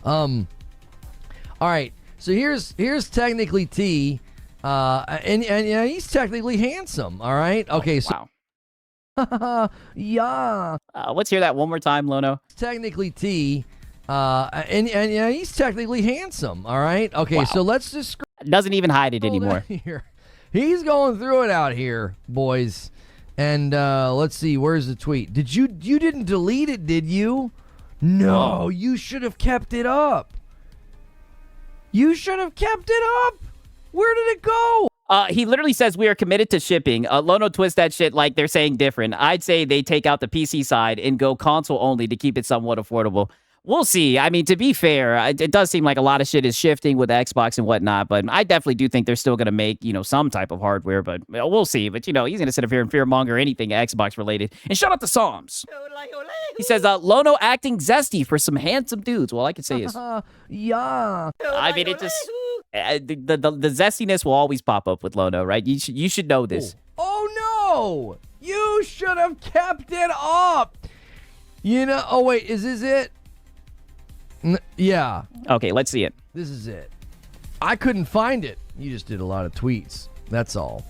All right. So here's technically T, and he's technically handsome. All right. Okay. So. Wow. Yeah. Let's hear that one more time, Lono. Technically T, and he's technically handsome. All right. Okay. Wow. So let's just doesn't even hide it anymore. Here. He's going through it out here, boys. And let's see. Where's the tweet? You didn't delete it, did you? No. You should have kept it up. You should have kept it up. Where did it go? He literally says we are committed to shipping. Lono twists that shit like they're saying different. I'd say they take out the PC side and go console only to keep it somewhat affordable. We'll see. I mean, to be fair, it does seem like a lot of shit is shifting with the Xbox and whatnot, but I definitely do think they're still going to make, some type of hardware, but we'll see. But, he's going to sit up here and fearmonger anything Xbox related. And shout out to Psalms. He says, Lono acting zesty for some handsome dudes. Well, I could say is. Yeah. I mean, it just... the zestiness will always pop up with Lono, right? You should know this. Oh, no! You should have kept it up! Oh, wait, is this it? Yeah. Okay, let's see it. This is it. I couldn't find it. You just did a lot of tweets. That's all.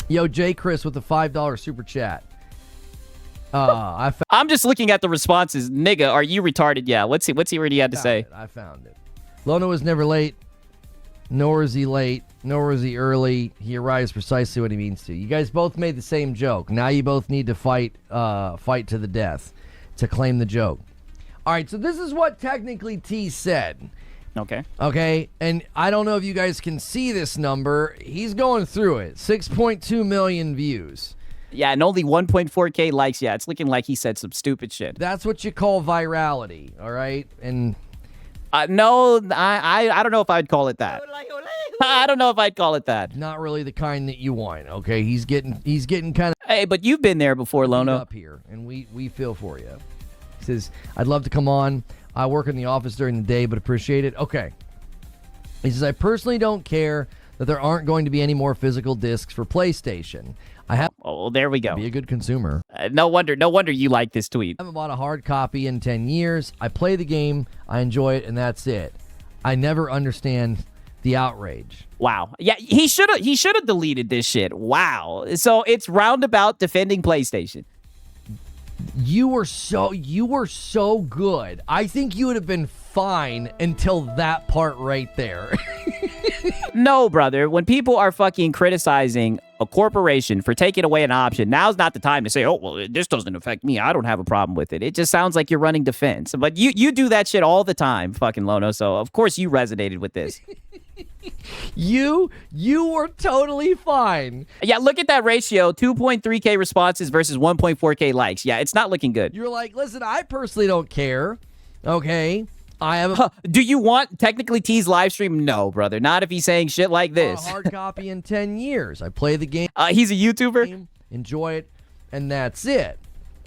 Yo, J. Chris with the $5 super chat. I'm just looking at the responses. Nigga, are you retarded? Yeah, let's see what he had to say. I found it. Lono was never late, nor is he late, nor is he early. He arrives precisely when he means to. You guys both made the same joke. Now you both need to fight to the death to claim the joke. All right, so this is what technically T said. Okay, and I don't know if you guys can see this number. He's going through it. 6.2 million views. Yeah, and only 1.4K likes. Yeah, it's looking like he said some stupid shit. That's what you call virality, all right? And no, I don't know if I'd call it that. I don't know if I'd call it that. Not really the kind that you want, okay? He's getting kind of... Hey, but you've been there before, Lono. Up here, and we feel for you. He says, I'd love to come on. I work in the office during the day, but appreciate it. Okay. He says, I personally don't care that there aren't going to be any more physical discs for PlayStation. There we go. Be a good consumer. No wonder you like this tweet. I haven't bought a hard copy in 10 years. I play the game, I enjoy it, and that's it. I never understand the outrage. Wow. Yeah, he should have deleted this shit. Wow. So it's roundabout defending PlayStation. You were so good. I think you would have been fine until that part right there. No, brother. When people are fucking criticizing a corporation for taking away an option, now's not the time to say, oh, well, this doesn't affect me. I don't have a problem with it. It just sounds like you're running defense. But you do that shit all the time, fucking Lono, so of course you resonated with this. You were totally fine. Yeah, look at that ratio. 2.3K responses versus 1.4K likes. Yeah, it's not looking good. You're like, listen, I personally don't care. Okay. Do you want technically T's live stream? No, brother. Not if he's saying shit like this. A hard copy in 10 years. I play the game. He's a YouTuber. Enjoy it, and that's it.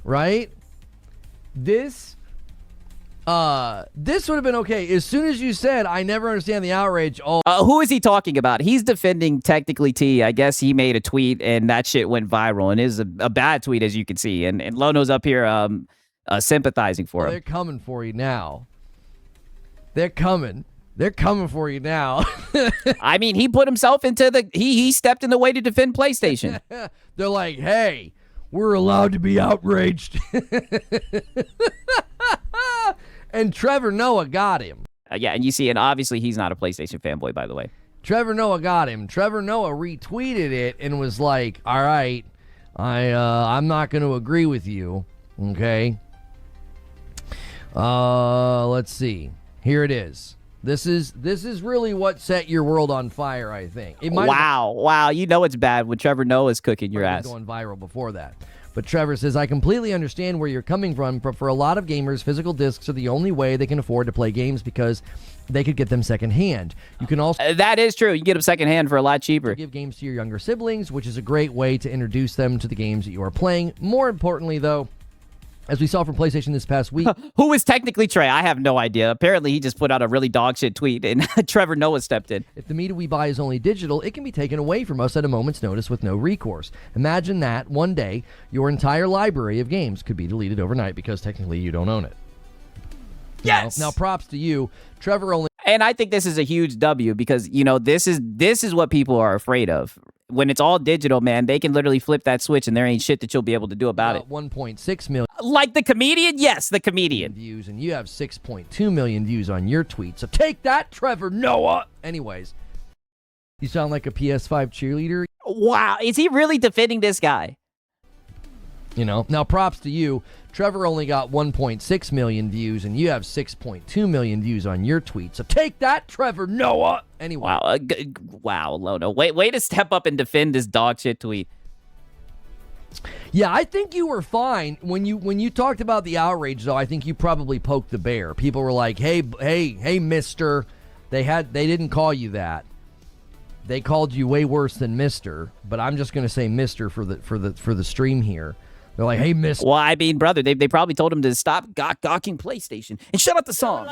Right? This would have been okay. As soon as you said, I never understand the outrage. Who is he talking about? He's defending technically T. I guess he made a tweet, and that shit went viral, and it is a bad tweet, as you can see. And Lono's up here sympathizing for him. They're coming for you now. They're coming. They're coming for you now. I mean, he put himself into he stepped in the way to defend PlayStation. They're like, hey, we're allowed to be outraged. And Trevor Noah got him. Yeah, and you see, and obviously he's not a PlayStation fanboy, by the way. Trevor Noah got him. Trevor Noah retweeted it and was like, all right, I'm not going to agree with you. Okay. Let's see. Here it is. This is really what set your world on fire, I think. Wow. You know it's bad when Trevor Noah's cooking your ass. Going viral before that. But Trevor says, I completely understand where you're coming from, but for a lot of gamers, physical discs are the only way they can afford to play games because they could get them secondhand. You can also... that is true. You can get them secondhand for a lot cheaper. Give games to your younger siblings, which is a great way to introduce them to the games that you are playing. More importantly, though, as we saw from PlayStation this past week... Who is technically Trey? I have no idea. Apparently, he just put out a really dog shit tweet, and Trevor Noah stepped in. If the media we buy is only digital, it can be taken away from us at a moment's notice with no recourse. Imagine that one day, your entire library of games could be deleted overnight because technically you don't own it. Yes. Now, props to you. Trevor only And I think this is a huge W because, this is what people are afraid of. When it's all digital, man, they can literally flip that switch and there ain't shit that you'll be able to do about it. 1.6 million Like the comedian? Yes, the comedian. views, and you have 6.2 million views on your tweet. So take that, Trevor Noah. Anyways, you sound like a PS5 cheerleader. Wow. Is he really defending this guy? Now props to you. Trevor only got 1.6 million views, and you have 6.2 million views on your tweet. So take that, Trevor Noah. Anyway. Wow. Wow, Lono. Way to step up and defend this dog shit tweet. Yeah, I think you were fine when you talked about the outrage, though. I think you probably poked the bear. People were like, "Hey, Mister," they didn't call you that. They called you way worse than Mister. But I'm just gonna say Mister for the stream here. They're like, "Hey, Mister." Well, I mean, brother, they probably told him to stop gawking PlayStation and shut up the songs.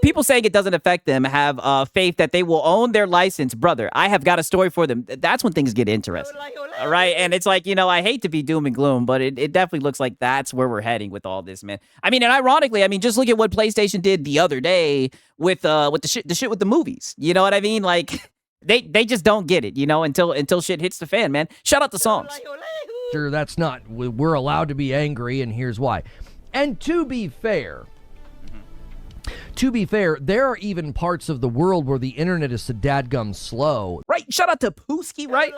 People saying it doesn't affect them have faith that they will own their license. Brother, I have got a story for them. That's when things get interesting. All right, and it's like, I hate to be doom and gloom, but it definitely looks like that's where we're heading with all this, man. I mean, and ironically, just look at what PlayStation did the other day with the shit with the movies. You know what I mean? Like, they just don't get it, until shit hits the fan, man. Shout out the songs. That's not. We're allowed to be angry, and here's why. And to be fair, there are even parts of the world where the internet is so dadgum slow. Right? Shout out to Pooski, right?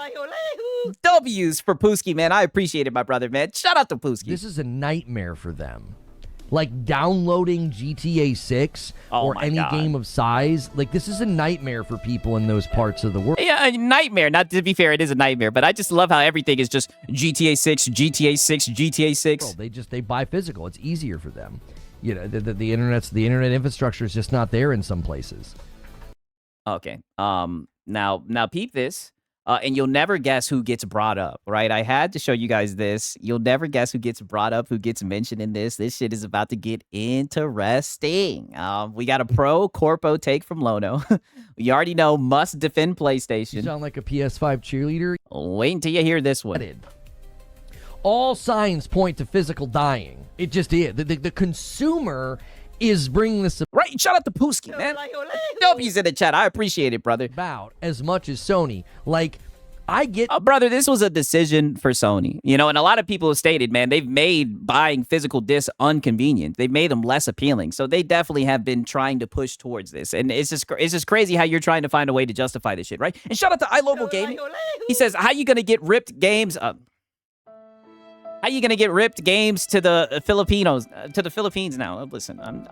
W's for Pooski, man. I appreciate it, my brother, man. Shout out to Pooski. This is a nightmare for them. Like downloading GTA 6 or any game of size. Like, this is a nightmare for people in those parts of the world. Yeah, a nightmare. Not to be fair, it is a nightmare, but I just love how everything is just GTA 6, GTA 6, GTA 6. Well, they buy physical. It's easier for them. The internet infrastructure is just not there in some places. Okay. Now peep this. And you'll never guess who gets brought up, right? I had to show you guys this. You'll never guess who gets brought up, who gets mentioned in this. This shit is about to get interesting. We got a pro corpo take from Lono. You already know, must defend PlayStation. You sound like a PS5 cheerleader. Wait until you hear this one. All signs point to physical dying. It just is. The consumer is bringing this right. Shout out to Pooski, man. W's in the chat. I appreciate it, brother. About as much as Sony. Like, I get... brother, this was a decision for Sony. And a lot of people have stated, man, they've made buying physical discs inconvenient. They've made them less appealing. So they definitely have been trying to push towards this. And it's just crazy how you're trying to find a way to justify this shit, right? And shout out to iLocal Gaming. He says, how you going to get ripped games... How you gonna get ripped games to the Filipinos, to the Philippines now? Listen, I'm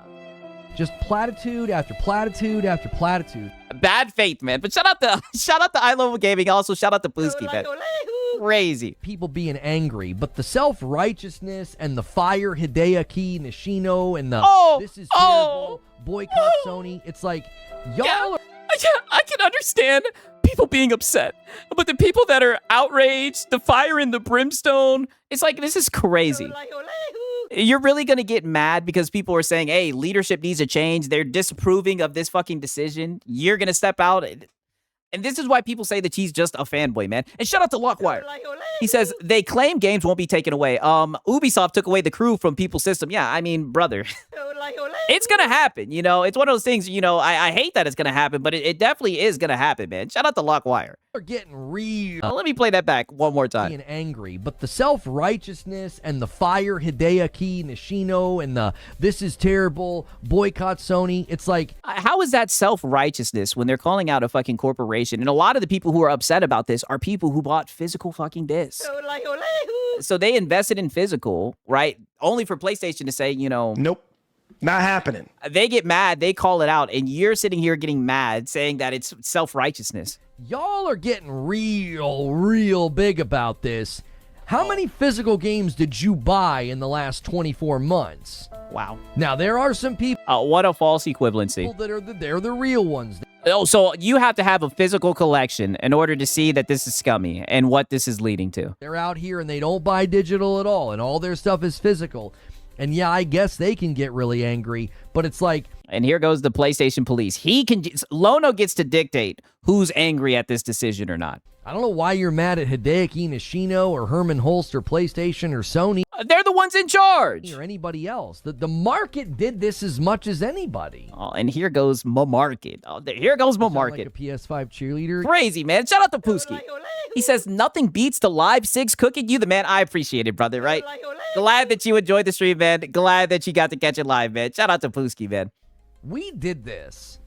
just platitude after platitude after platitude. Bad faith, man. But shout out to iLocal Gaming. Also, shout out to Pooski, man. Crazy. People being angry, but the self-righteousness and the fire Hideaki Nishino and the this is terrible, boycott Sony. It's like, y'all I can understand people being upset, but the people that are outraged, the fire and the brimstone, it's like, this is crazy. You're really going to get mad because people are saying, hey, leadership needs a change. They're disapproving of this fucking decision. You're going to step out. And this is why people say that he's just a fanboy, man. And shout out to Lockwire. He says, they claim games won't be taken away. Ubisoft took away the crew from People's System. Yeah, I mean, brother. It's going to happen, It's one of those things, I hate that it's going to happen, but it definitely is going to happen, man. Shout out to Lockwire. Are getting real. Let me play that back one more time. Being angry, but the self-righteousness and the fire Hideaki Nishino and the this is terrible, boycott Sony. It's like, how is that self-righteousness when they're calling out a fucking corporation? And a lot of the people who are upset about this are people who bought physical fucking discs. So they invested in physical, right? Only for PlayStation to say, nope. Not happening. They get mad, they call it out, and you're sitting here getting mad, saying that it's self-righteousness. Y'all are getting real big about this. How many physical games did you buy in the last 24 months? Wow. Now, there are some people... what a false equivalency. They're the real ones. Oh, so you have to have a physical collection in order to see that this is scummy and what this is leading to. They're out here and they don't buy digital at all, and all their stuff is physical. And yeah, I guess they can get really angry, but it's like... And here goes the PlayStation police. Lono gets to dictate who's angry at this decision or not. I don't know why you're mad at Hideaki Nishino or Herman Holst or PlayStation or Sony. They're the ones in charge. Or anybody else. The market did this as much as anybody. Oh, and here goes my market. Oh, here goes my Sound market. like a PS5 cheerleader. Crazy, man. Shout out to Pooski. He says, nothing beats the live six cooking you the man. I appreciate it, brother, right? Glad that you enjoyed the stream, man. Glad that you got to catch it live, man. Shout out to Pooski, man. We did this.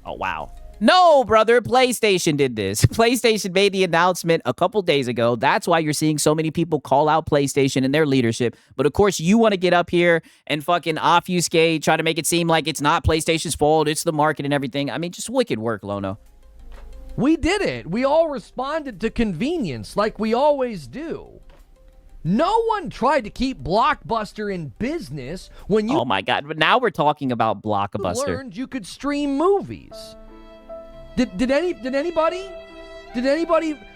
Oh, wow. No, brother. PlayStation did this. PlayStation made the announcement a couple days ago. That's why you're seeing so many people call out PlayStation and their leadership. But of course, you want to get up here and fucking obfuscate, try to make it seem like it's not PlayStation's fault. It's the market and everything. I mean, just wicked work, Lono. We did it. We all responded to convenience like we always do. No one tried to keep Blockbuster in business when you Oh my God. But now we're talking about Blockbuster. learned you could stream movies. Did anybody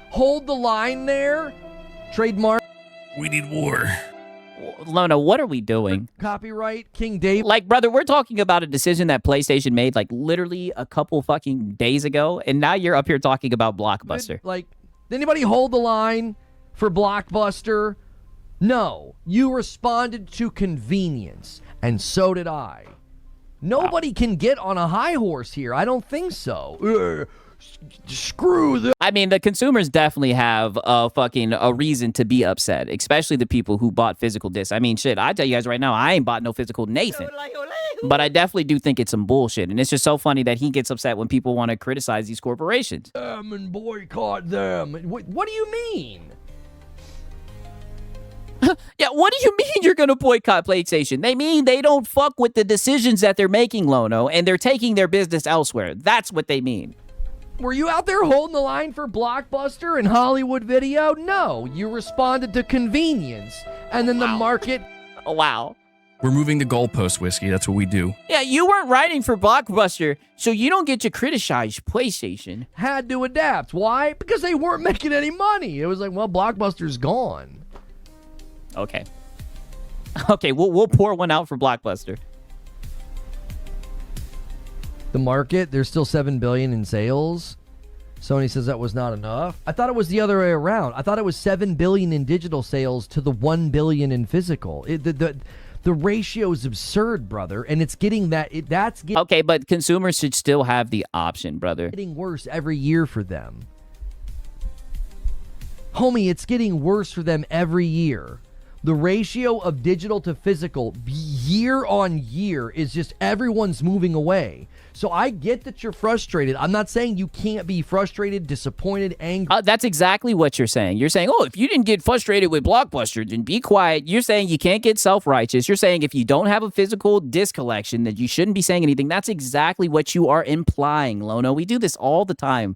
hold the line there? Trademark. We need war. Lono, what are we doing? Copyright King David. Like, brother, we're talking about a decision that PlayStation made like literally a couple fucking days ago, and now you're up here talking about Blockbuster. Did anybody hold the line for Blockbuster? No. You responded to convenience, and so did I. Nobody can get on a high horse here. I don't think so. Screw them. I mean, the consumers definitely have a reason to be upset, especially the people who bought physical discs. I mean, shit, I tell you guys right now, I ain't bought no physical Nathan. But I definitely do think it's some bullshit. And it's just so funny that he gets upset when people want to criticize these corporations. And boycott them. What do you mean? Yeah, what do you mean you're going to boycott PlayStation? They mean they don't fuck with the decisions that they're making, Lono, and they're taking their business elsewhere. That's what they mean. Were you out there holding the line for Blockbuster and Hollywood Video? No, you responded to convenience, and then the market. Oh, wow. We're moving the goalpost, Whiskey. That's what we do. Yeah, you weren't writing for Blockbuster, so you don't get to criticize PlayStation. Had to adapt. Why? Because they weren't making any money. It was like, well, Blockbuster's gone. Okay. Okay, we'll pour one out for Blockbuster. The market, there's still $7 billion in sales. Sony says that was not enough. I thought it was the other way around. I thought it was $7 billion in digital sales to the $1 billion in physical. The ratio is absurd, brother, and it's getting that's Okay, but consumers should still have the option, brother. getting worse every year for them. Homie, it's getting worse for them every year. The ratio of digital to physical year on year is just everyone's moving away. So I get that you're frustrated. I'm not saying you can't be frustrated, disappointed, angry. That's exactly what you're saying. You're saying, oh, if you didn't get frustrated with Blockbuster, then be quiet. You're saying you can't get self-righteous. You're saying if you don't have a physical disc collection, that you shouldn't be saying anything. That's exactly what you are implying, Lono. We do this all the time.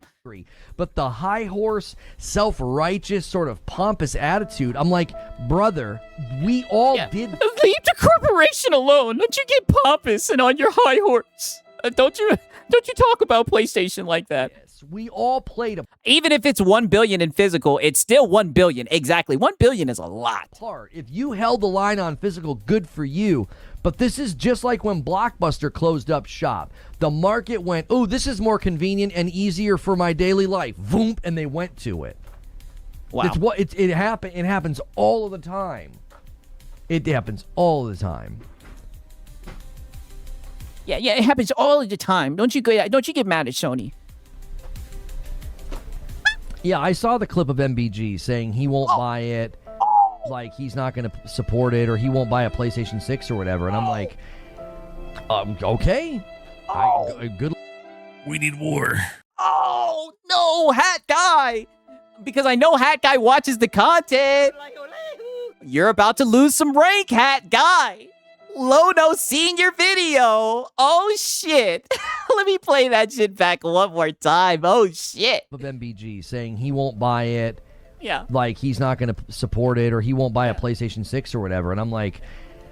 But the high horse, self-righteous, sort of pompous attitude, I'm like, brother, we all did. Leave the corporation alone. Don't you get pompous and on your high horse. Don't you talk about PlayStation like that. Yes, we all played a Even if it's 1 billion in physical, it's still 1 billion. Exactly. 1 billion is a lot. part. If you held the line on physical, good for you. But this is just like when Blockbuster closed up shop. The market went, oh, this is more convenient and easier for my daily life. Voom, and they went to it. Wow. It's what it happens all of the time. It happens all the time. Yeah, it happens all of the time. Don't you get mad at Sony? Yeah, I saw the clip of MBG saying he won't buy it, like he's not going to support it, or he won't buy a PlayStation 6 or whatever. And I'm like, okay. Good. We need war. Oh, no, Hat Guy. Because I know Hat Guy watches the content. You're about to lose some rank, Hat Guy. Lono seen your video. Oh, shit. Let me play that shit back one more time. Oh, shit. Of MBG saying he won't buy it, Yeah. like he's not going to support it, or he won't buy a PlayStation 6 or whatever. And I'm like,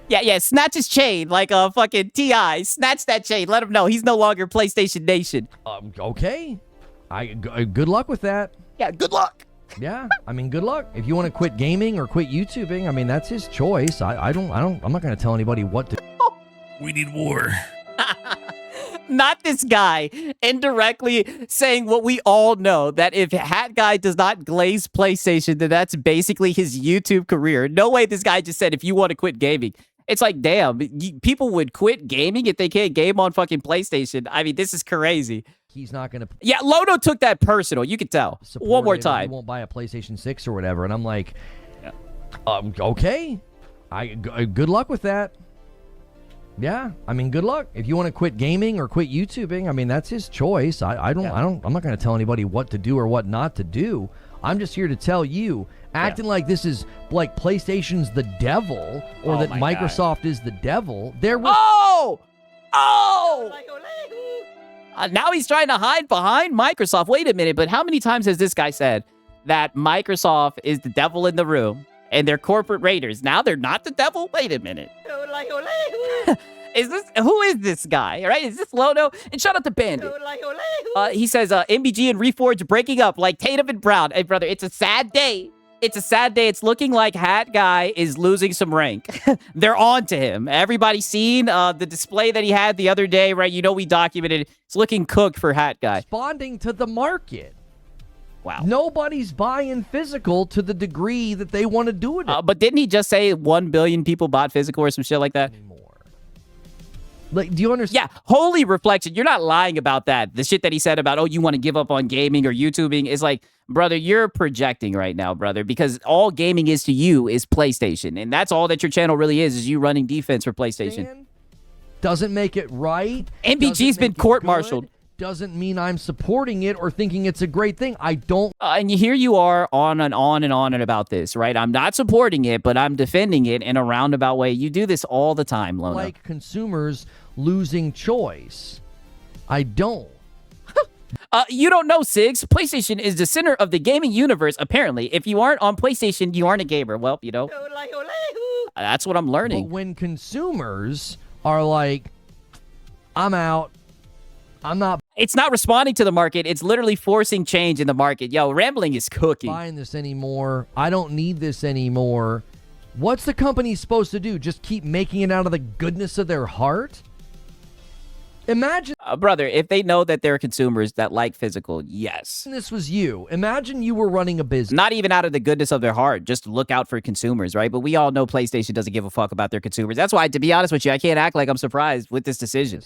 Yeah, snatch his chain like a fucking T.I. Snatch that chain. Let him know he's no longer PlayStation Nation. okay. Good luck with that. Yeah, good luck. Yeah, I mean, good luck. If you want to quit gaming or quit YouTubing, I mean, that's his choice. I'm not going to tell anybody what to. We need war. Not this guy indirectly saying what we all know, that if Hat Guy does not glaze PlayStation, then that's basically his YouTube career. No way this guy just said, if you want to quit gaming. It's like, damn, people would quit gaming if they can't game on fucking PlayStation. I mean, this is crazy. He's not going to. Yeah, Lono took that personal. You could tell. One more time. He won't buy a PlayStation 6 or whatever. And I'm like, okay. Good luck with that. Yeah, I mean, good luck. If you want to quit gaming or quit YouTubing, I mean, that's his choice. I'm not going to tell anybody what to do or what not to do. I'm just here to tell you, acting like this is like PlayStation's the devil or that Microsoft is the devil. There was now he's trying to hide behind Microsoft. Wait a minute, but how many times has this guy said that Microsoft is the devil in the room and they're corporate raiders? Now they're not the devil? Wait a minute. Who is this guy? All right, is this Lono? And shout out to Bandit. He says MBG and Reforge breaking up like Tatum and Brown. Hey, brother, it's a sad day. It's a sad day. It's looking like Hat Guy is losing some rank. They're on to him. Everybody's seen the display that he had the other day, right? You know, we documented it. It's looking cooked for Hat Guy. Responding to the market. Wow. Nobody's buying physical to the degree that they want to do it. But didn't he just say 1 billion people bought physical or some shit like that? Like, do you understand? Yeah, holy reflection. You're not lying about that. The shit that he said about, oh, you want to give up on gaming or YouTubing is like, brother, you're projecting right now, brother, because all gaming is to you is PlayStation. And that's all that your channel really is you running defense for PlayStation. Doesn't make it right. MBG's been court-martialed. Doesn't mean I'm supporting it or thinking it's a great thing. I don't. And here you are on and on and on and about this, right? I'm not supporting it, but I'm defending it in a roundabout way. You do this all the time, Lono. Like consumers losing choice. I don't. You don't know, Sigs. PlayStation is the center of the gaming universe, apparently. If you aren't on PlayStation, you aren't a gamer. Well, you know, that's what I'm learning. But when consumers are like, I'm out, I'm not. It's not responding to the market. It's literally forcing change in the market. Yo, Rambling is cooking. Buying this anymore. I don't need this anymore. What's the company supposed to do? Just keep making it out of the goodness of their heart? Imagine, brother, if they know that there are consumers that like physical, yes. This was you. Imagine you were running a business. Not even out of the goodness of their heart. Just look out for consumers, right? But we all know PlayStation doesn't give a fuck about their consumers. That's why, to be honest with you, I can't act like I'm surprised with this decision.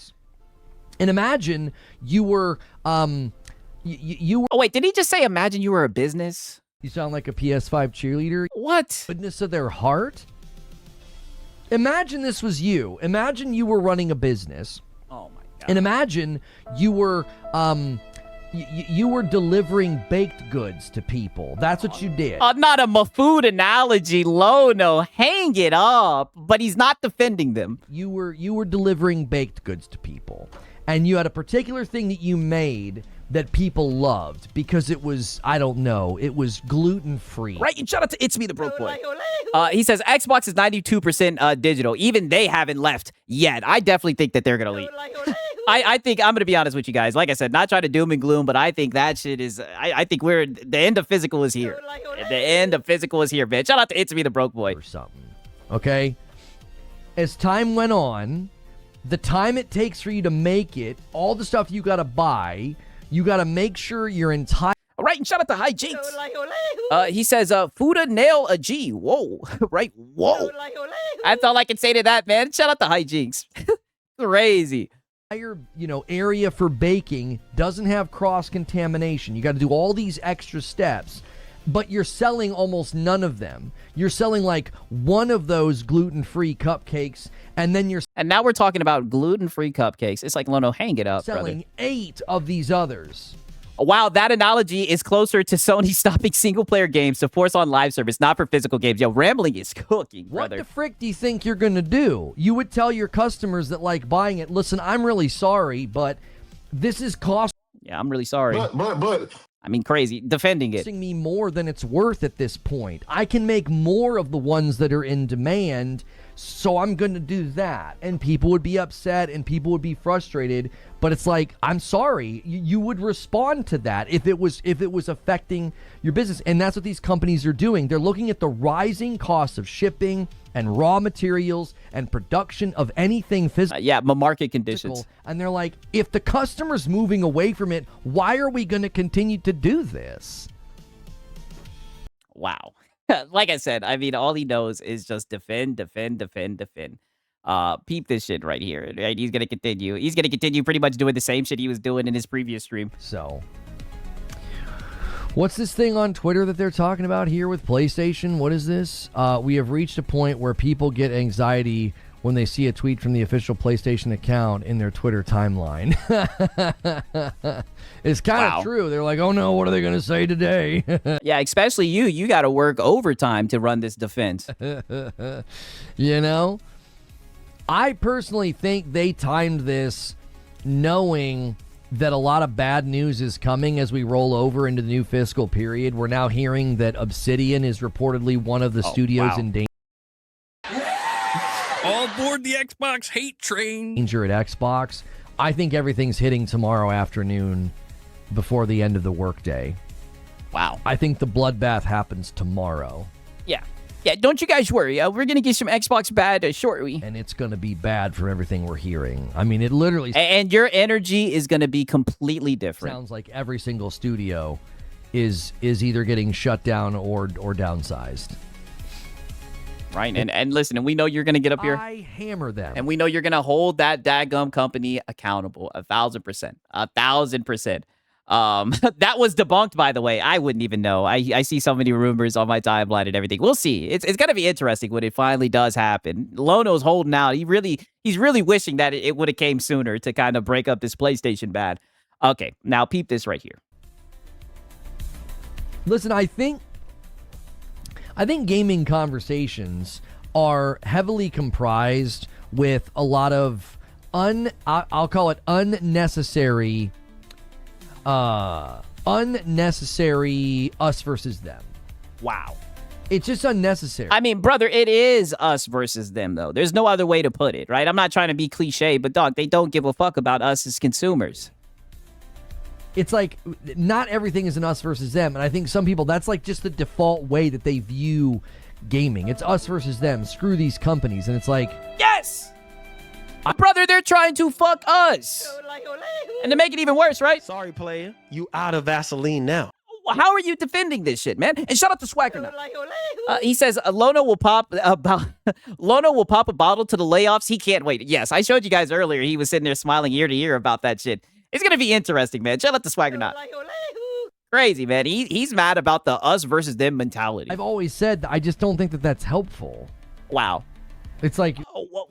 And imagine you were, you were. Oh, wait, did he just say imagine you were a business? You sound like a PS5 cheerleader. What? Goodness of their heart. Imagine this was you. Imagine you were running a business. Oh my God. And imagine you were, you were delivering baked goods to people. That's what you did. Not a food analogy, Lono. Hang it up. But he's not defending them. You were delivering baked goods to people. And you had a particular thing that you made that people loved because it was, I don't know, it was gluten-free. Right, and shout out to It's Me the Broke Boy. He says Xbox is 92% digital. Even they haven't left yet. I definitely think that they're going to leave. I think, I'm going to be honest with you guys. Like I said, not trying to doom and gloom, but I think that shit is, I think the end of physical is here. The end of physical is here, bitch. Shout out to It's Me the Broke Boy. Or something, okay? As time went on, the time it takes for you to make it, all the stuff you got to buy, you got to make sure your entire... All right, and shout out to High Jinx. He says, Fuda nail a G. Whoa. Right? Whoa. That's all I can say to that, man. Shout out to High Jinx. Crazy. Entire, area for baking doesn't have cross-contamination. You got to do all these extra steps, but you're selling almost none of them. You're selling like one of those gluten-free cupcakes, and then you're... And now we're talking about gluten-free cupcakes. It's like, Lono, hang it up, selling brother. 8 of these others. Wow, that analogy is closer to Sony stopping single-player games to force on live service, not for physical games. Yo, Rambling is cooking, brother. What the frick do you think you're going to do? You would tell your customers that like buying it, listen, I'm really sorry, but this is costing... Yeah, I'm really sorry. But... I mean, crazy. Defending it. Costing me more than it's worth at this point. I can make more of the ones that are in demand, so I'm going to do that. And people would be upset and people would be frustrated. But it's like, I'm sorry, you would respond to that if it was affecting your business. And that's what these companies are doing. They're looking at the rising costs of shipping and raw materials and production of anything physical. Market conditions. And they're like, if the customer's moving away from it, why are we going to continue to do this? Wow. Like I said, I mean, all he knows is just defend. Peep this shit right here, right? He's going to continue. He's going to continue pretty much doing the same shit he was doing in his previous stream. So, what's this thing on Twitter that they're talking about here with PlayStation? What is this? We have reached a point where people get anxiety when they see a tweet from the official PlayStation account in their Twitter timeline. It's kind of true. They're like, oh no, what are they going to say today? Yeah, especially you. You got to work overtime to run this defense. You know? I personally think they timed this knowing that a lot of bad news is coming as we roll over into the new fiscal period. We're now hearing that Obsidian is reportedly one of the studios in All aboard the Xbox hate train. danger at Xbox. I think everything's hitting tomorrow afternoon before the end of the workday. Wow. I think the bloodbath happens tomorrow. Yeah, don't you guys worry. We're going to get some Xbox bad shortly. And it's going to be bad for everything we're hearing. I mean, it literally... And your energy is going to be completely different. Sounds like every single studio is either getting shut down or downsized. Right, and listen, and we know you're going to get up here. I hammer them. And we know you're going to hold that dadgum company accountable 1,000%. 1,000%. That was debunked, by the way. I wouldn't even know. I see so many rumors on my timeline and everything. We'll see. It's going to be interesting when it finally does happen. Lono's holding out. He's really wishing that it would have came sooner to kind of break up this PlayStation bad. Okay, now peep this right here. Listen, I think gaming conversations are heavily comprised with a lot of I'll call it unnecessary us versus them. Wow. It's just unnecessary. I mean, brother, it is us versus them, though. There's no other way to put it, right? I'm not trying to be cliche, but dog, they don't give a fuck about us as consumers. It's like not everything is an us versus them. And I think some people, that's like just the default way that they view gaming. It's us versus them. Screw these companies. And it's like, yes! Brother, they're trying to fuck us. And to make it even worse, right? Sorry, player. You out of Vaseline now. How are you defending this shit, man? And shout out to Swagger now. He says Lono will pop a bottle to the layoffs. He can't wait. Yes, I showed you guys earlier. He was sitting there smiling ear to ear about that shit. It's gonna be interesting, man. Shout out to Swagger now. Crazy, man. He's mad about the us versus them mentality. I've always said that I just don't think that that's helpful. Wow. It's like,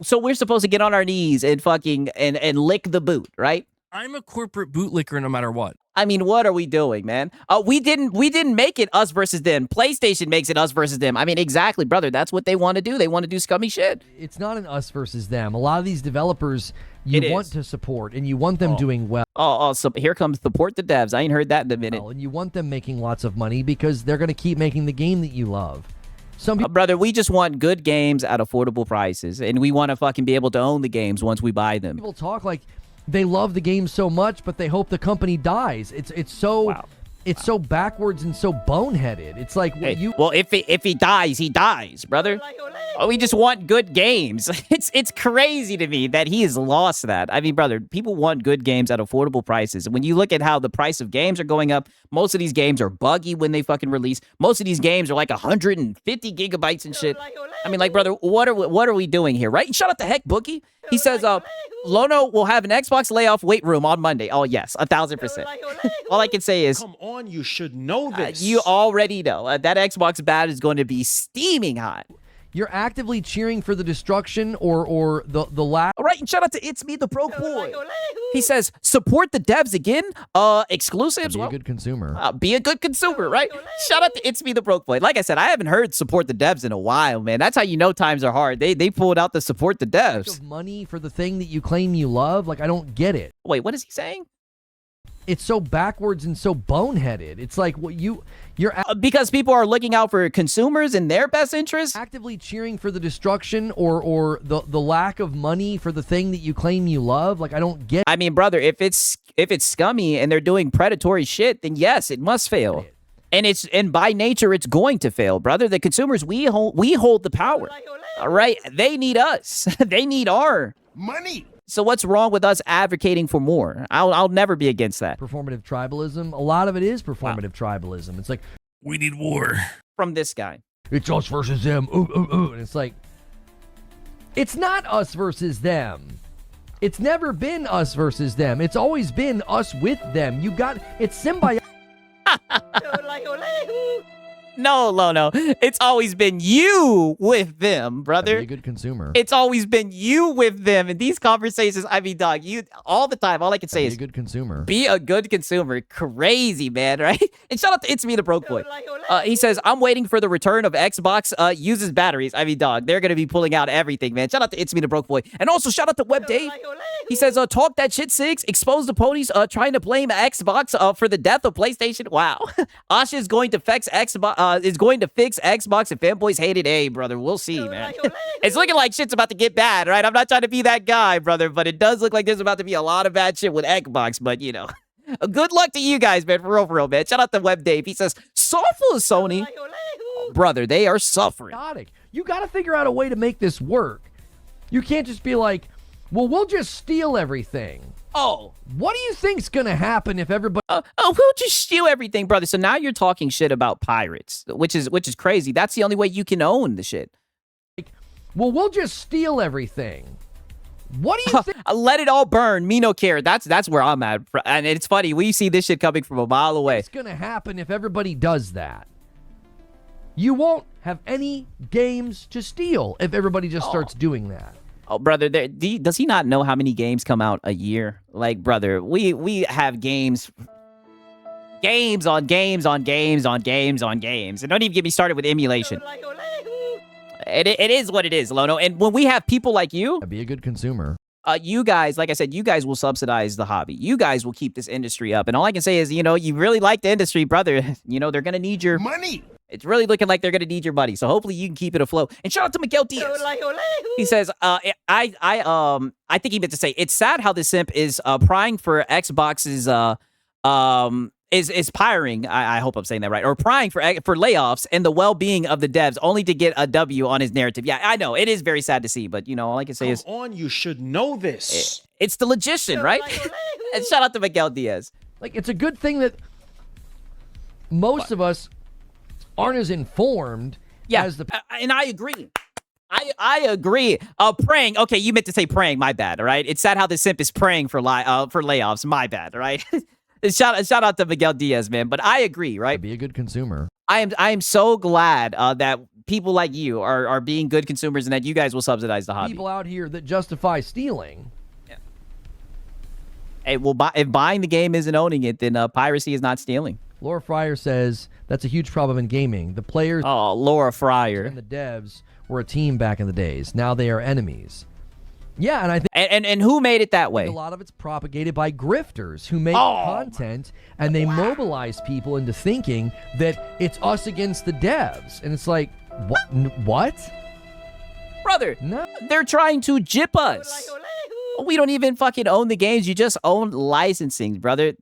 so we're supposed to get on our knees and fucking and lick the boot, right? I'm a corporate bootlicker no matter what. I mean, what are we doing, man? We didn't make it us versus them. PlayStation makes it us versus them. I mean, exactly, brother. That's what they want to do. They want to do scummy shit. It's not an us versus them. A lot of these developers you want to support, and you want them doing well. So here comes support the devs. I ain't heard that in a minute. And you want them making lots of money because they're going to keep making the game that you love. Some people, brother, we just want good games at affordable prices, and we want to fucking be able to own the games once we buy them. People talk like they love the game so much, but they hope the company dies. It's so so backwards and so boneheaded. It's like if he dies, he dies, brother. We just want good games. It's crazy to me that he has lost that. I mean, brother, people want good games at affordable prices. When you look at how the price of games are going up, most of these games are buggy when they fucking release. Most of these games are like 150 gigabytes and shit. I mean, like, brother, what are we doing here, right? And shout out to Heck Bookie. He says, Lono will have an Xbox layoff weight room on Monday. Oh, yes, 1,000%. All I can say is, come on, you should know this. You already know. That Xbox bat is going to be steaming hot. You're actively cheering for the destruction or the lack. All right, and shout out to It's Me, the Broke Boy. He says, support the devs again. Exclusives. Be a good consumer. Be a good consumer, right? Shout out to It's Me, the Broke Boy. Like I said, I haven't heard support the devs in a while, man. That's how you know times are hard. They pulled out the support the devs. Money for the thing that you claim you love. Like, I don't get it. Wait, what is he saying? it's so backwards and so boneheaded. It's like what you're Because people are looking out for consumers and their best interests. actively cheering for the destruction or the lack of money for the thing that you claim you love. Like, I don't get I mean, brother, if it's scummy and they're doing predatory shit, then yes, it must fail. And by nature, it's going to fail, brother. The consumers, we hold the power. All right, they need us. They need our Money. So what's wrong with us advocating for more? I'll never be against that. performative tribalism. A lot of it is performative tribalism. It's like, We need war. From this guy. it's us versus them. Ooh, ooh, ooh. And it's like, it's not us versus them. It's never been us versus them. It's always been us with them. It's symbiotic. No, Lono. It's always been you with them, brother. Be a good consumer. It's always been you with them. In these conversations, I mean, dog, you all the time, all I can say Be is a good consumer. be a good consumer. Crazy, man, right? And shout out to It's Me the Broke Boy. He says, I'm waiting for the return of Xbox uses batteries. I mean, dog, they're going to be pulling out everything, man. Shout out to It's Me the Broke Boy. And also shout out to Web Dave. He says, talk that shit, Sigs. Expose the ponies trying to blame Xbox for the death of PlayStation. Wow. Asha is going to fix Xbox. Xbox and fanboys hate it. Hey, brother, we'll see, man. It's looking like shit's about to get bad, right? I'm not trying to be that guy, brother, but it does look like there's about to be a lot of bad shit with Xbox. But you know, good luck to you guys, man. For real, man. Shout out to Web Dave. He says, "Soulful is Sony, brother. They are suffering." You got to figure out a way to make this work. You can't just be like, well, we'll just steal everything. Oh, What do you think's gonna happen if everybody? we'll just steal everything, brother. So now you're talking shit about pirates, which is crazy. That's the only way you can own the shit. Well, we'll just steal everything. What do you think? Let it all burn. Me no care. That's where I'm at. And it's funny. We see this shit coming from a mile away. It's gonna happen if everybody does that? You won't have any games to steal if everybody just starts doing that. Oh, brother, does he not know how many games come out a year? Like, brother, we have games on games on games on games on games. And don't even get me started with emulation. It is what it is, Lono. And when we have people like you, Be a good consumer. you guys, like I said, you guys will subsidize the hobby. You guys will keep this industry up. And all I can say is, you know, you really like the industry, brother. You know, they're going to need your Money. It's really looking like they're going to need your money. So hopefully you can keep it afloat. And shout out to Miguel Diaz. He says, I think he meant to say, it's sad how the simp is prying for Xbox's is piring. I hope I'm saying that right. Or prying for layoffs and the well-being of the devs only to get a W on his narrative. Yeah, I know. It is very sad to see, but you know, all I can say is You should know this. it's the logician, right? And shout out to Miguel Diaz. Like, it's a good thing that most of us aren't as informed as the. And I agree. I agree. Praying. Okay, you meant to say praying. My bad. All right. It's sad how the simp is praying for layoffs. My bad. All right. shout out to Miguel Diaz, man. But I agree. Right. Be a good consumer. I am so glad that people like you are being good consumers and that you guys will subsidize the hobby. People out here that justify stealing. Yeah. Hey, well, if buying the game isn't owning it, then piracy is not stealing. Laura Fryer says that's a huge problem in gaming. The players Oh, Laura Fryer. and the devs were a team back in the days. Now they are enemies. Yeah, and I think And who made it that way? a lot of it's propagated by grifters who make content and they mobilize people into thinking that it's us against the devs. And it's like, what? Brother, No. they're trying to jip us. We don't even fucking own the games. You just own licensing, brother.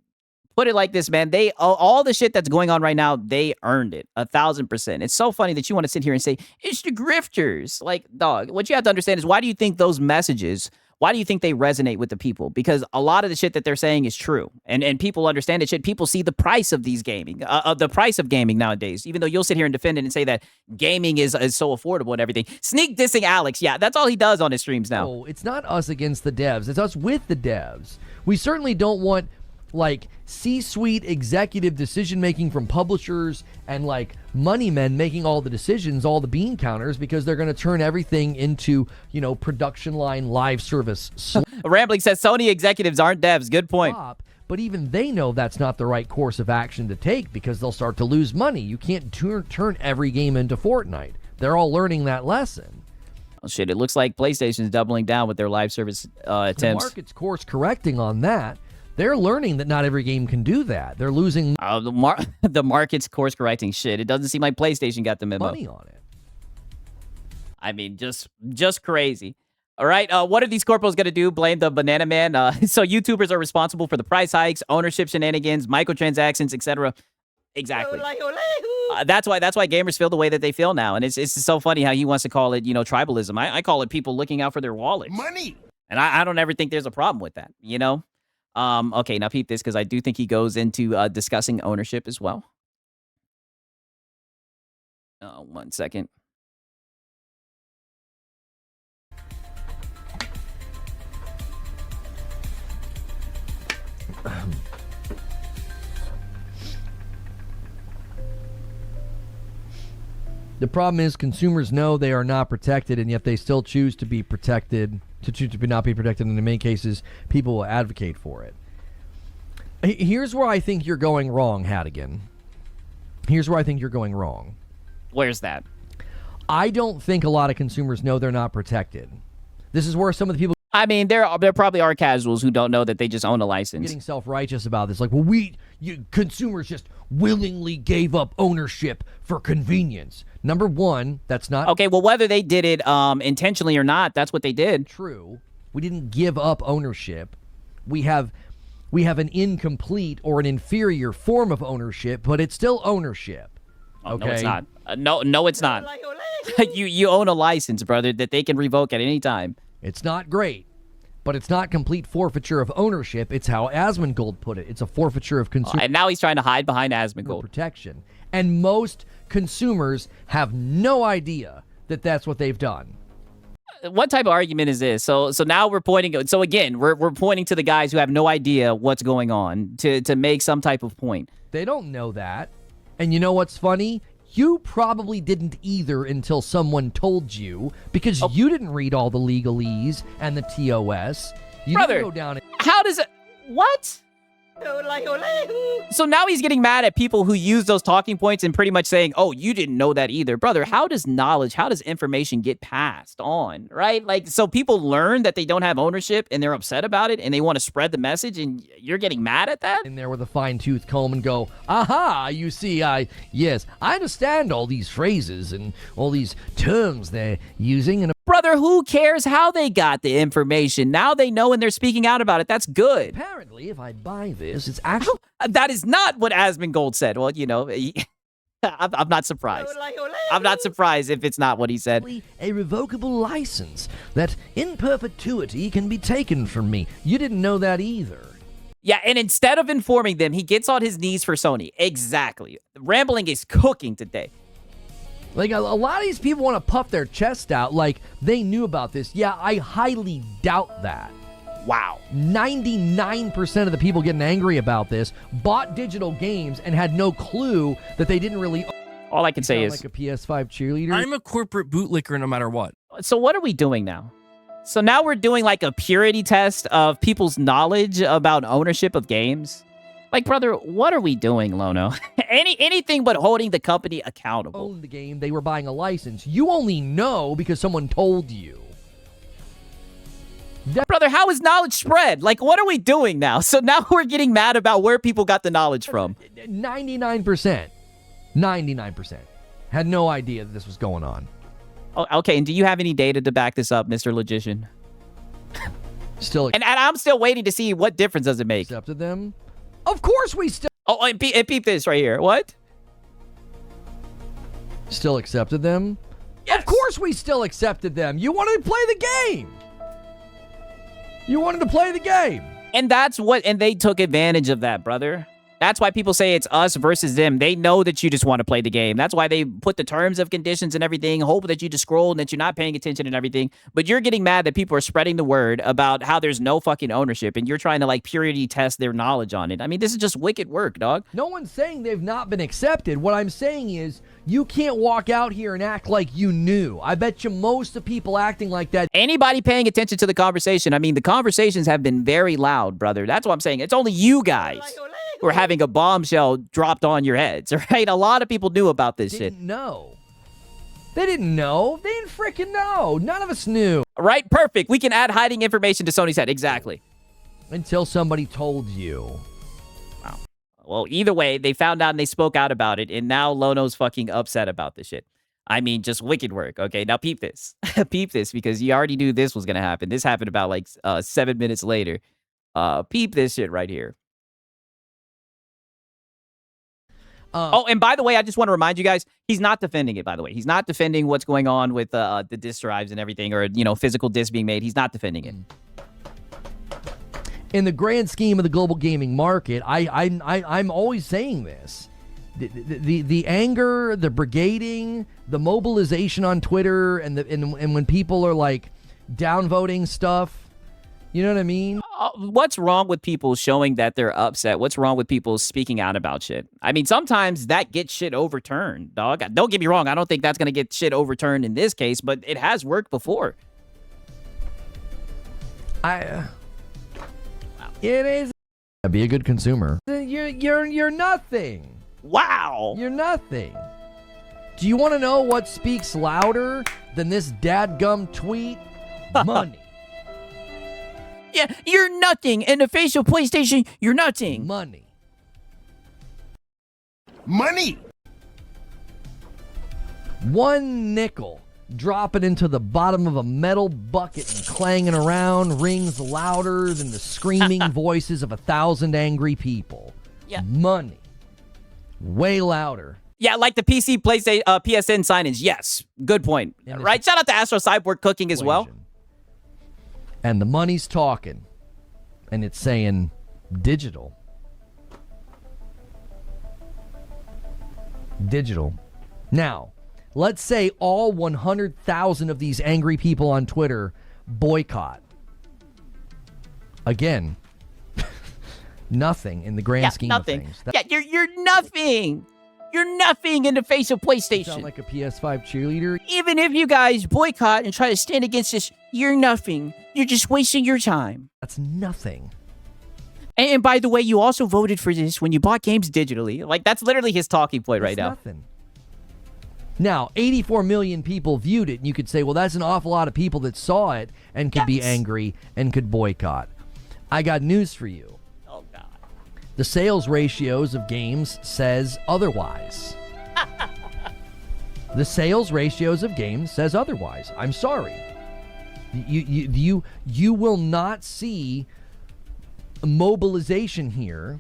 Put it like this, man. All the shit that's going on right now, they earned it 1,000%. It's so funny that you want to sit here and say, it's the grifters. Like, dog, what you have to understand is why do you think those messages, why do you think they resonate with the people? Because a lot of the shit that they're saying is true. And people understand that shit. People see the price of these gaming, the price of gaming nowadays, even though you'll sit here and defend it and say that gaming is so affordable and everything. Sneak dissing Alex. Yeah, that's all he does on his streams now. No, it's not us against the devs. It's us with the devs. We certainly don't want like C-suite executive decision making from publishers and like money men making all the decisions, all the bean counters, because they're going to turn everything into, you know, production line live service Rambling says Sony executives aren't devs. Good point. slop. But even they know that's not the right course of action to take because they'll start to lose money. You can't turn every game into Fortnite. They're all learning that lesson. Oh, shit, it looks like PlayStation's doubling down with their live service The attempts. market's course correcting on that. They're learning that not every game can do that. They're losing The market's course correcting shit. It doesn't seem like PlayStation got the memo. money on it. I mean, just crazy. All right, what are these corporals going to do? Blame the banana man? So YouTubers are responsible for the price hikes, ownership shenanigans, microtransactions, etc. Exactly. That's why gamers feel the way that they feel now. And it's so funny how he wants to call it, tribalism. I call it people looking out for their wallets. Money. And I don't ever think there's a problem with that, Okay, now peep this, because I do think he goes into discussing ownership as well. 1 second. The problem is consumers know they are not protected, and yet they still choose to be protected, to not be protected. And in many cases, people will advocate for it. Here's where I think you're going wrong, Hadigan. Here's where I think you're going wrong. Where's that? I don't think a lot of consumers know they're not protected. This is where some of the people I mean, there probably are casuals who don't know that they just own a license. getting self-righteous about this. Like, well, consumers just willingly gave up ownership for convenience. Number one, that's not Okay, well, whether they did it intentionally or not, that's what they did. true. We didn't give up ownership. We have an incomplete or an inferior form of ownership, but it's still ownership. Okay? No, it's not. No, it's not. You own a license, brother, that they can revoke at any time. It's not great, but it's not complete forfeiture of ownership. It's how Asmongold put it. It's a forfeiture of consumer And now he's trying to hide behind Asmongold. protection. And most consumers have no idea that that's what they've done. What type of argument is this? So now we're pointing. So again, we're pointing to the guys who have no idea what's going on to make some type of point. They don't know that. And you know what's funny? You probably didn't either until someone told you, because you didn't read all the legalese and the TOS. You Brother, didn't go down. How does it? What? So now he's getting mad at people who use those talking points and pretty much saying, oh, you didn't know that either. Brother, how does information get passed on, right? Like, so people learn that they don't have ownership and they're upset about it and they want to spread the message and you're getting mad at that? In there with a fine-tooth comb and go, aha, you see, yes, I understand all these phrases and all these terms they're using. And Brother, who cares how they got the information? Now they know and they're speaking out about it. That's good. apparently, if I buy this, it's actually... That is not what Asmongold said. Well, I'm not surprised. I'm not surprised if it's not what he said. a revocable license that in perpetuity can be taken from me. You didn't know that either. Yeah, and instead of informing them, he gets on his knees for Sony. Exactly. Rambling is cooking today. Like, a lot of these people want to puff their chest out like they knew about this. Yeah, I highly doubt that. Wow. 99% of the people getting angry about this bought digital games and had no clue that they didn't really... All I can say is... like a PS5 cheerleader. I'm a corporate bootlicker no matter what. So what are we doing now? So now we're doing like a purity test of people's knowledge about ownership of games? Like, brother, what are we doing, Lono? Anything but holding the company accountable. Owned the game, they were buying a license. You only know because someone told you. Brother, how is knowledge spread? Like, what are we doing now? So now we're getting mad about where people got the knowledge from. 99%. 99%. Had no idea that this was going on. Oh, okay, and do you have any data to back this up, Mr. Logician? Still And I'm still waiting to see what difference does it make. accepted them. Of course we still... Oh, and peep this right here. What? Still accepted them? Yes. Of course we still accepted them. You wanted to play the game. You wanted to play the game. And they took advantage of that, brother. That's why people say it's us versus them. They know that you just want to play the game. That's why they put the terms of conditions and everything, hope that you just scroll and that you're not paying attention and everything. But you're getting mad that people are spreading the word about how there's no fucking ownership and you're trying to like purity test their knowledge on it. I mean, this is just wicked work, dog. No one's saying they've not been accepted. What I'm saying is you can't walk out here and act like you knew. I bet you most of the people acting like that. Anybody paying attention to the conversation, I mean, the conversations have been very loud, brother. That's what I'm saying. It's only you guys who are having a bombshell dropped on your heads, right? A lot of people knew about this shit. Didn't know. They didn't know. They didn't freaking know. None of us knew. Right? Perfect. We can add hiding information to Sony's head. Exactly. Until somebody told you. Wow. Well, either way, they found out and they spoke out about it, and now Lono's fucking upset about this shit. I mean, just wicked work. Okay, now peep this. Peep this, because you already knew this was going to happen. This happened about like 7 minutes later. Peep this shit right here. Oh, and by the way, I just want to remind you guys, he's not defending it, by the way. He's not defending what's going on with the disk drives and everything, or, physical disks being made. He's not defending it. In the grand scheme of the global gaming market, I'm always saying this. The anger, the brigading, the mobilization on Twitter, and when people are like downvoting stuff, you know what I mean? What's wrong with people showing that they're upset? What's wrong with people speaking out about shit? I mean, sometimes that gets shit overturned, dog. Don't get me wrong. I don't think that's going to get shit overturned in this case, but it has worked before. It is. Be a good consumer. You're nothing. Wow. You're nothing. Do you want to know what speaks louder than this dadgum tweet? Money. Yeah, you're nothing. In the face of PlayStation, you're nothing. Money. Money. 1 nickel dropping into the bottom of a metal bucket and clanging around rings louder than the screaming voices of 1,000 angry people. Yeah. Money. Way louder. Yeah, like the PC, PlayStation, PSN sign-ins. Yes, good point. Right? Shout out to Astro Cyborg Cooking as well. And the money's talking. And it's saying digital. Digital. Now, let's say all 100,000 of these angry people on Twitter boycott. Again, nothing in the grand scheme of things. You're nothing. You're nothing in the face of PlayStation. Sound like a PS5 cheerleader? Even if you guys boycott and try to stand against this, you're nothing. You're just wasting your time. That's nothing. And by the way, you also voted for this when you bought games digitally. Like, that's literally his talking point right now. Nothing. Now, 84 million people viewed it, and you could say, well, that's an awful lot of people that saw it and could be angry and could boycott. I got news for you. Oh, God. The sales ratios of games says otherwise. The sales ratios of games says otherwise. I'm sorry. You will not see mobilization here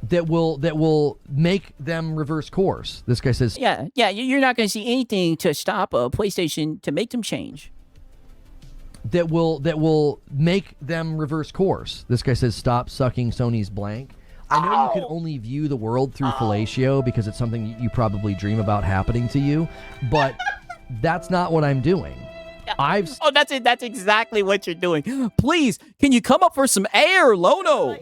that will make them reverse course. This guy says, yeah, you're not going to see anything to stop PlayStation to make them change. That will make them reverse course. This guy says, stop sucking Sony's blank. I know you can only view the world through fellatio because it's something you probably dream about happening to you, but that's not what I'm doing. That's it. That's exactly what you're doing. Please, can you come up for some air, Lono?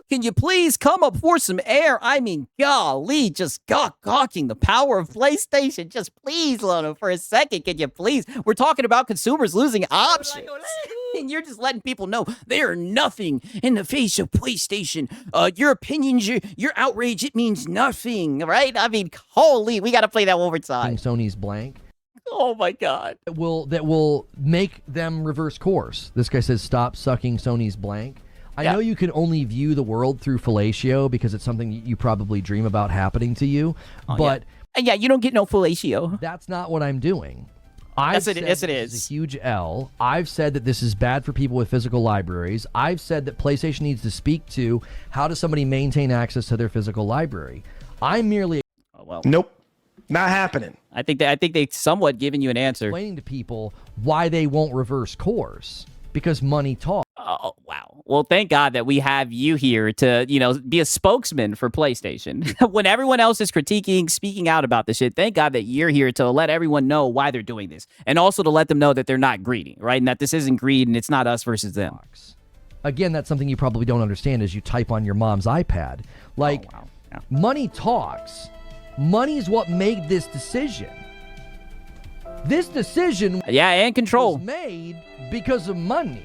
Can you please come up for some air? I mean, golly, just gawking the power of PlayStation. Just please, Lono, for a second, can you please? We're talking about consumers losing options. And you're just letting people know they are nothing in the face of PlayStation. Your opinions, your outrage, it means nothing, right? I mean, holy, we got to play that one more time. Sony's blank. Oh, my God. That will make them reverse course. This guy says, stop sucking Sony's blank. I know you can only view the world through fellatio because it's something you probably dream about happening to you, but... Yeah, you don't get no fellatio. That's not what I'm doing. Yes, it is. It's a huge L. I've said that this is bad for people with physical libraries. I've said that PlayStation needs to speak to how does somebody maintain access to their physical library. I'm merely... Nope. Not happening. I think they somewhat given you an answer. Explaining to people why they won't reverse course. Because money talks. Oh, wow. Well, thank God that we have you here to, be a spokesman for PlayStation. When everyone else is critiquing, speaking out about this shit, thank God that you're here to let everyone know why they're doing this. And also to let them know that they're not greedy, right? And that this isn't greed and it's not us versus them. Again, that's something you probably don't understand as you type on your mom's iPad. Like, money talks. Money's what made this decision. This decision and control was made because of money.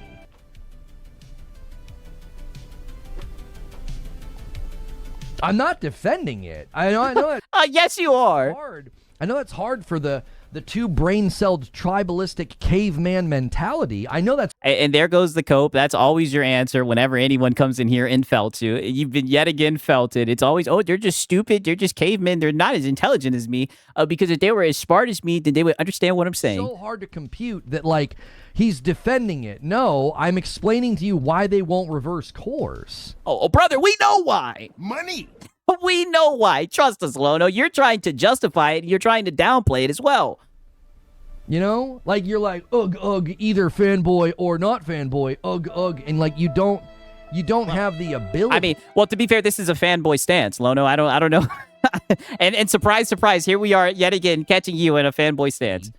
I'm not defending it. I know that yes, you are. hard. I know that's hard for the the two brain-celled tribalistic caveman mentality. I know that's And there goes the cope. That's always your answer whenever anyone comes in here and felts you. You've been yet again felted. It's always, oh, they're just stupid. They're just cavemen. They're not as intelligent as me. Because if they were as smart as me, then they would understand what I'm saying. so hard to compute that, like, he's defending it. No, I'm explaining to you why they won't reverse course. Oh, brother, we know why. Money. We know why. Trust us, Lono. You're trying to justify it. You're trying to downplay it as well. You know? Like, you're like, ugh, ugh, either fanboy or not fanboy, ugh, ugh. And, like, you don't have the ability. I mean, well, to be fair, this is a fanboy stance, Lono. I don't know. and surprise, surprise, here we are yet again catching you in a fanboy stance.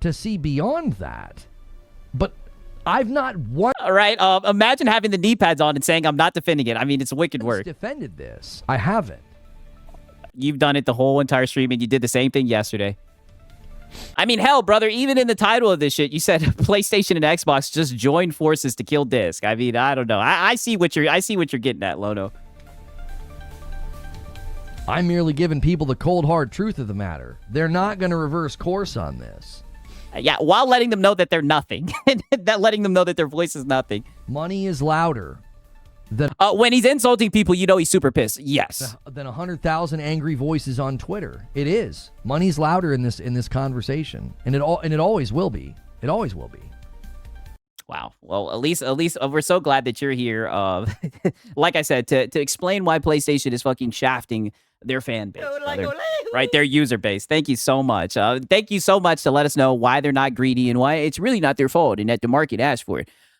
To see beyond that. But I've not once All right. Imagine having the knee pads on and saying, I'm not defending it. I mean, it's wicked work. defended this. I haven't. You've done it the whole entire stream, and you did the same thing yesterday. I mean, hell, brother, even in the title of this shit, you said PlayStation and Xbox just joined forces to kill disc. I mean, I don't know. I see what you're getting at, Lono. I'm merely giving people the cold, hard truth of the matter. They're not going to reverse course on this. Yeah, while letting them know that they're nothing. Letting them know that their voice is nothing. Money is louder than When he's insulting people, you know he's super pissed. Yes. 100,000 angry voices on Twitter. It is. Money's louder in this conversation, and it always will be. It always will be. Wow. Well, at least we're so glad that you're here. Like I said, to explain why PlayStation is fucking shafting their fan base, right? Their user base. Thank you so much. Thank you so much to let us know why they're not greedy and why it's really not their fault and that the market asked for it.